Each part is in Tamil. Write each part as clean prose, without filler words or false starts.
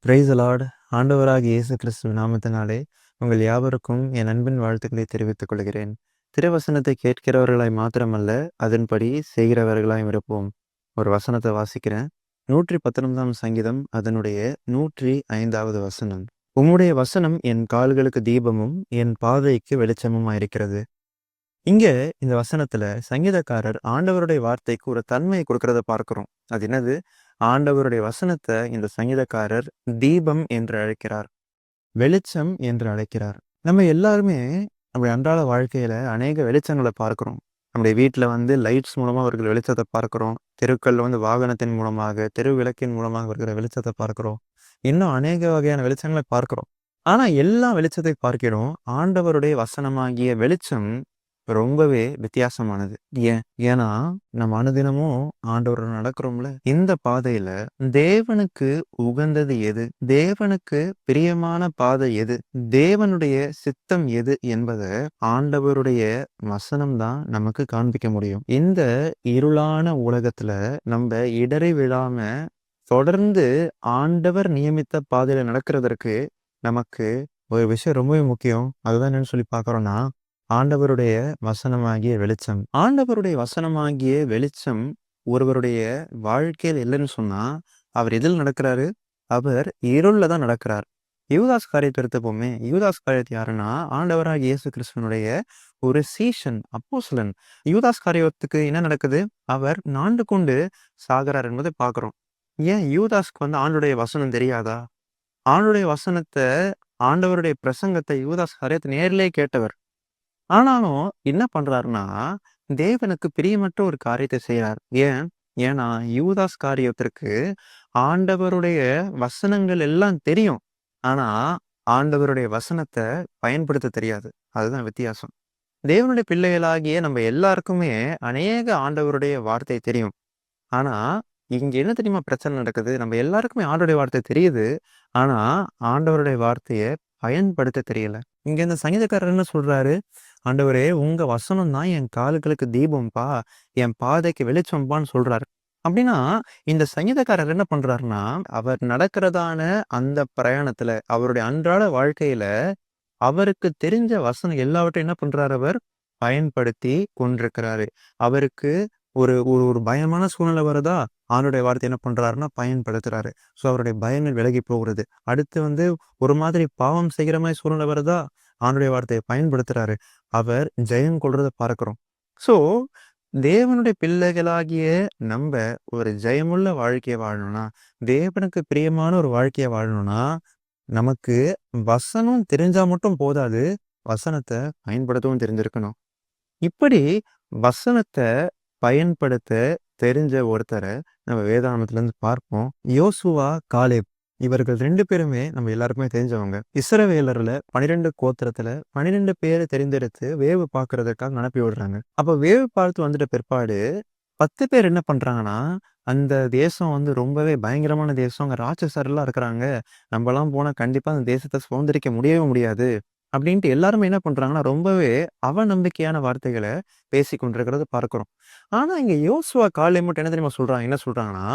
Praise the Lord. ஆண்டவராகிய இயேசு கிறிஸ்துவின் நாமத்தினாலே உங்கள் யாவருக்கும் என் அன்பின் வாழ்த்துக்களை தெரிவித்துக் கொள்கிறேன். திருவசனத்தை கேட்கிறவர்களாய் மாத்திரமல்ல, அதன்படி செய்கிறவர்களாயும் இருப்போம். ஒரு வசனத்தை வாசிக்கிறேன். 119ஆம் சங்கீதம் அதனுடைய 105வது வசனம். உம்முடைய வசனம் என் கால்களுக்கு தீபமும் என் பாதைக்கு வெளிச்சமுமாயிருக்கிறது. இங்க இந்த வசனத்துல சங்கீதக்காரர் ஆண்டவருடைய வார்த்தைக்கு ஒரு தன்மையை கொடுக்கறத பார்க்கிறோம். அது என்னது? ஆண்டவருடைய வசனத்தை இந்த சங்கீதக்காரர் தீபம் என்று அழைக்கிறார், வெளிச்சம் என்று அழைக்கிறார். நம்ம எல்லாருமே நம்முடைய அன்றாட வாழ்க்கையில அநேக வெளிச்சங்களை பார்க்கிறோம். நம்முடைய வீட்டுல லைட்ஸ் மூலமா அவர்கள் வெளிச்சத்தை பார்க்கிறோம். தெருக்கள்ல வாகனத்தின் மூலமாக, தெரு விளக்கின் மூலமாக வருகிற வெளிச்சத்தை பார்க்கிறோம். இன்னும் அநேக வகையான வெளிச்சங்களை பார்க்கிறோம். ஆனா எல்லா வெளிச்சத்தை பார்க்கிறோம், ஆண்டவருடைய வசனமாகிய வெளிச்சம் ரொம்பவே வித்தியாசமானது. ஏன்னா நம்ம அனுதினமும் ஆண்டவரோட நடக்கிறோம்ல, இந்த பாதையில தேவனுக்கு உகந்தது எது, தேவனுக்கு பிரியமான பாதை எது, தேவனுடைய சித்தம் எது என்பதை ஆண்டவருடைய வசனம் தான் நமக்கு காண்பிக்க முடியும். இந்த இருளான உலகத்துல நம்ம இடறி விழாம தொடர்ந்து ஆண்டவர் நியமித்த பாதையில நடக்கிறதற்கு நமக்கு ஒரு விஷயம் ரொம்பவே முக்கியம். அதுதான் என்னன்னு சொல்லி பார்க்கறோம்னா, ஆண்டவருடைய வசனமாகிய வெளிச்சம். ஆண்டவருடைய வசனமாகிய வெளிச்சம் ஒருவருடைய வாழ்க்கையில் இல்லைன்னு சொன்னா, அவர் எதில் நடக்கிறாரு? அவர் இருள்ல தான் நடக்கிறார். யூதாஸ் காரியத்தை எடுத்துப்போமே. யூதாஸ் காரியத் யாருன்னா, ஆண்டவராகிய இயேசு கிறிஸ்துவனுடைய ஒரு சீஷன், அப்போஸ்தலன். யூதாஸ் காரியத்துக்கு என்ன நடக்குது? அவர் நாண்டு கொண்டு சாகிறார் என்பதை பார்க்கிறோம். ஏன் யூதாஸ்க்கு ஆண்டவருடைய வசனம் தெரியாதா? ஆண்டவருடைய வசனத்தை, ஆண்டவருடைய பிரசங்கத்தை யூதாஸ் காரியத்தை நேரிலே கேட்டவர். ஆனாலும் என்ன பண்றாருன்னா, தேவனுக்கு பிரியமற்ற ஒரு காரியத்தை செய்யறார். ஏன்னா யூதாஸ் காரியத்திற்கு ஆண்டவருடைய வசனங்கள் எல்லாம் தெரியும். ஆனா ஆண்டவருடைய வசனத்தை பயன்படுத்த தெரியாது. அதுதான் வித்தியாசம். தேவனுடைய பிள்ளைகளாகிய நம்ம எல்லாருக்குமே அநேக ஆண்டவருடைய வார்த்தை தெரியும். ஆனா இங்க என்ன தெரியுமா பிரச்சனை நடக்குது? நம்ம எல்லாருக்குமே ஆண்டவருடைய வார்த்தை தெரியுது. ஆனா ஆண்டவருடைய வார்த்தையை பயன்படுத்த தெரியல. இங்க இந்த சங்கீதக்காரர் என்ன சொல்றாரு? ஆண்டவரே, உங்க வசனம் தான் என் கால்களுக்கு தீபம்பா, என் பாதைக்கு வெளிச்சம்பான்னு சொல்றாரு. அப்படின்னா இந்த சங்கீதக்காரர் என்ன பண்றாருன்னா, அவர் நடக்கிறதான அந்த பிரயாணத்துல, அவருடைய அன்றாட வாழ்க்கையில அவருக்கு தெரிஞ்ச வசனம் எல்லாவற்றையும் என்ன பண்றாரு? அவர் பயன்படுத்தி கொண்டிருக்கிறாரு. அவருக்கு ஒரு ஒரு ஒரு பயமான சூழ்நிலை வருதா? ஆண்டவருடைய வார்த்தை என்ன பண்றாருன்னா பயன்படுத்துறாரு. ஸோ அவருடைய பயங்கள் விலகி போகிறது. அடுத்து ஒரு மாதிரி பாவம் செய்கிற மாதிரி சூழ்நிலை வருதா? ஆண்டவருடைய வார்த்தையை பயன்படுத்துறாரு. அவர் ஜெயம் கொள்றத பார்க்கிறோம். ஸோ தேவனுடைய பிள்ளைகளாகிய நம்ப ஒரு ஜெயமுள்ள வாழ்க்கையை வாழணும்னா, தேவனுக்கு பிரியமான ஒரு வாழ்க்கையை வாழணும்னா, நமக்கு வசனம் தெரிஞ்சா மட்டும் போதாது, வசனத்தை பயன்படுத்தவும் தெரிஞ்சிருக்கணும். இப்படி வசனத்தை பயன்படுத்த தெரிஞ்ச ஒருத்தரை நம்ம வேதாகமத்துல இருந்து பார்ப்போம். யோசுவா, காலேப் இவர்கள் 2 பேருமே நம்ம எல்லாருக்குமே தெரிஞ்சவங்க. இஸ்ரவேலர்ல 12 கோத்திரத்துல 12 பேரை தெரிந்தெடுத்து வேவு பார்க்கறதுக்காக அனுப்பி விடுறாங்க. அப்ப வேவு பார்த்து வந்துட்ட பிற்பாடு 10 பேர் என்ன பண்றாங்கன்னா, அந்த தேசம் ரொம்பவே பயங்கரமான தேசம். அங்க ராட்சசர்லாம் இருக்கிறாங்க. நம்மலாம் போனா கண்டிப்பா அந்த தேசத்தை சுதந்திரிக்க முடியவே முடியாது. அப்படின்ட்டு எல்லாருமே என்ன பண்றாங்கன்னா, ரொம்பவே அவநம்பிக்கையான வார்த்தைகளை பேசி கொண்டிருக்கிறத பார்க்கிறோம். ஆனா இங்க யோசுவா, காலேப் மட்டும் என்ன தெரியுமா சொல்றாங்க? என்ன சொல்றாங்கன்னா,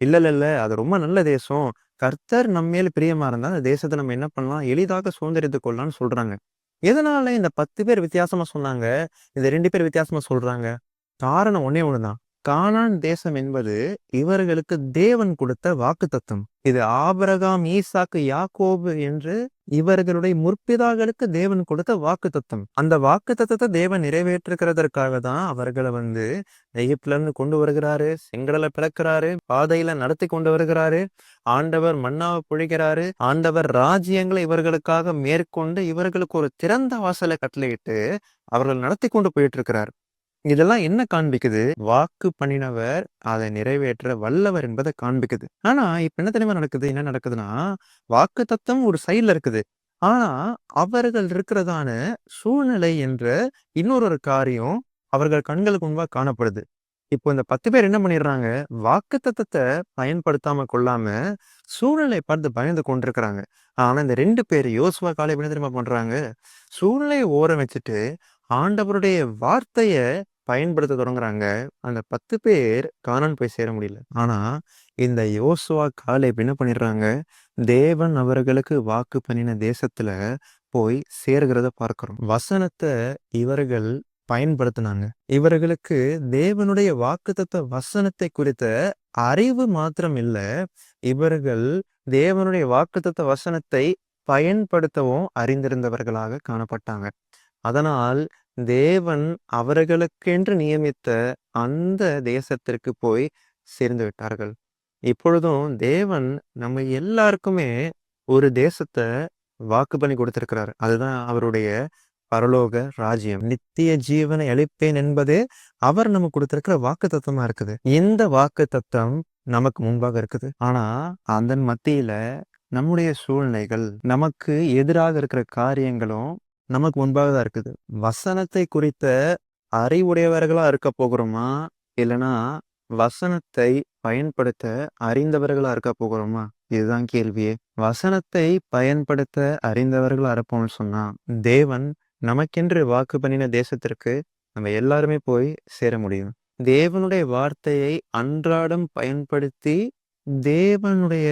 இல்ல, அது ரொம்ப நல்ல தேசம். கர்த்தர் நம்ம மேல பிரியமா இருந்தா அந்த தேசத்தை நம்ம என்ன பண்ணலாம்? எளிதாக சுதந்திரித்துக் கொள்ளலாம்னு சொல்றாங்க. எதனால இந்த 10 பேர் வித்தியாசமா சொன்னாங்க? இந்த 2 பேர் வித்தியாசமா சொல்றாங்க? காரணம் ஒண்ணே ஒண்ணுதான். கானான் தேசம் என்பது இவர்களுக்கு தேவன் கொடுத்த வாக்குத்தத்தம். இது ஆபிரகாம், ஈசாக்கு, யாக்கோபு என்று இவர்களுடைய முற்பிதாக்களுக்கு தேவன் கொடுத்த வாக்குத்தத்தம். அந்த வாக்குத்தத்தத்தை தேவன் நிறைவேற்றுகிறதற்காக தான் அவர்களை எகிப்துல இருந்து கொண்டு வருகிறாரு. செங்கடலை பிளக்கிறாரு. பாதையில நடத்தி கொண்டு வருகிறாரு. ஆண்டவர் மன்னாவை பொழிகிறாரு. ஆண்டவர் ராஜ்யங்களை இவர்களுக்காக மேற்கொண்டு இவர்களுக்கு ஒரு திறந்த வாசலை கட்டளையிட்டு அவர்கள் நடத்தி கொண்டு போயிட்டு இருக்கிறார். இதெல்லாம் என்ன காண்பிக்குது? வாக்கு பண்ணினவர் அதை நிறைவேற்ற வல்லவர் என்பதை காண்பிக்குது. ஆனா இப்ப என்ன தெரியுமா நடக்குது? என்ன நடக்குதுன்னா, வாக்கு தத்தம் ஒரு சைட்ல இருக்குது. ஆனா அவர்கள் இருக்கிறதான சூழ்நிலை என்ற இன்னொரு காரியம் அவர்கள் கண்களுக்கு முன்பா காணப்படுது. இப்போ இந்த 10 பேர் என்ன பண்ணிடுறாங்க? வாக்கு தத்தத்தை பயன்படுத்தாம கொள்ளாம சூழ்நிலை பார்த்து பயந்து கொண்டிருக்கிறாங்க. ஆனா இந்த 2 பேர் யோசுவா, காலேப் என்ன தெரியுமா பண்றாங்க? சூழ்நிலையை ஓரம் வச்சுட்டு ஆண்டவருடைய வார்த்தைய பயன்படுத்த தொடங்குறாங்க. அந்த 10 பேர் கானான் போய் சேர முடியல. ஆனா இந்த யோசுவா, காலேப் என்ன பண்ணிடுறாங்க, தேவன் அவர்களுக்கு வாக்கு பண்ணின தேசத்துல போய் சேர்கிறத பார்க்கிறோம். வசனத்த இவர்கள் பயன்படுத்தினாங்க. இவர்களுக்கு தேவனுடைய வாக்குத்தத்த வசனத்தை குறித்த அறிவு மாத்திரம் இல்ல, இவர்கள் தேவனுடைய வாக்குத்தத்த வசனத்தை பயன்படுத்தவும் அறிந்திருந்தவர்களாக காணப்பட்டாங்க. அதனால் தேவன் அவர்களுக்கென்று நியமித்த அந்த தேசத்திற்கு போய் சேர்ந்து விட்டார்கள். இப்பொழுதும் தேவன் நம்ம எல்லாருக்குமே ஒரு தேசத்த வாக்கு பண்ணி கொடுத்திருக்கிறார். அதுதான் அவருடைய பரலோக ராஜ்யம். நித்திய ஜீவனை அளிப்பேன் என்பதே அவர் நமக்கு கொடுத்திருக்கிற வாக்கு தத்தமா இருக்குது. இந்த வாக்கு தத்தம் நமக்கு முன்பாக இருக்குது. ஆனா அதன் மத்தியில நம்முடைய சூழ்நிலைகள், நமக்கு எதிராக இருக்கிற காரியங்களும் நமக்கு முன்பாக தான் இருக்குது. வசனத்தை குறித்த அறிவுடையவர்களா இருக்க போகிறோமா, இல்லைன்னா வசனத்தை பயன்படுத்த அறிந்தவர்களா இருக்க போகிறோமா? இதுதான் கேள்வியே. வசனத்தை பயன்படுத்த அறிந்தவர்களா இருப்போம்னு சொன்னா, தேவன் நமக்கென்று வாக்கு பண்ணின தேசத்திற்கு நம்ம எல்லாருமே போய் சேர முடியும். தேவனுடைய வார்த்தையை அன்றாடம் பயன்படுத்தி தேவனுடைய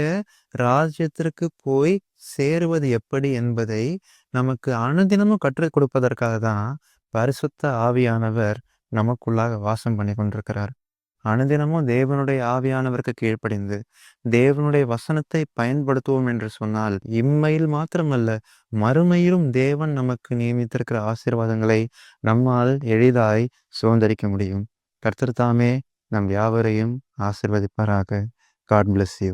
ராஜ்யத்திற்கு போய் சேருவது எப்படி என்பதை நமக்கு அனுதினமும் கற்றுக் கொடுப்பதற்காக தான் பரிசுத்த ஆவியானவர் நமக்குள்ளாக வாசம் பண்ணி கொண்டிருக்கிறார். அனுதினமும் தேவனுடைய ஆவியானவருக்கு கீழ்ப்படிந்து தேவனுடைய வசனத்தை பயன்படுத்துவோம் என்று சொன்னால், இம்மையில் மாத்திரமல்ல, மறுமையிலும் தேவன் நமக்கு நியமித்திருக்கிற ஆசீர்வாதங்களை நம்மால் எளிதாய் சுதந்தரிக்க முடியும். கர்த்தர் தாமே நம் யாவரையும் ஆசீர்வதிப்பாராக. God bless you.